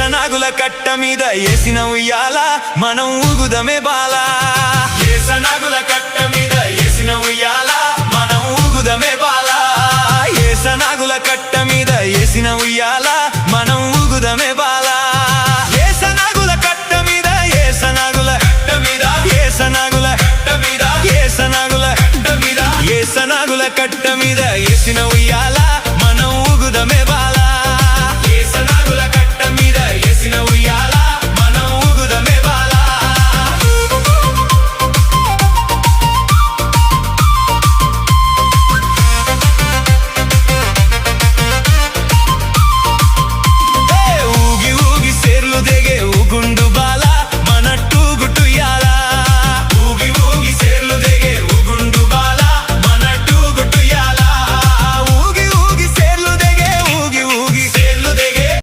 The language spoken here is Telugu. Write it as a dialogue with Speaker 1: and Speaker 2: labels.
Speaker 1: ఏసనాగుల కట్ట మీద ఏసిన ఉయ్యాల మనం ఊగుదమే బాల ఏసనాగుల కట్ట మీద ఏసిన ఉయ్యాల మనం ఊగుదమే బాల ఏసనాగుల కట్ట మీద ఏసిన ఉయ్యాల మనం ఊగుదమే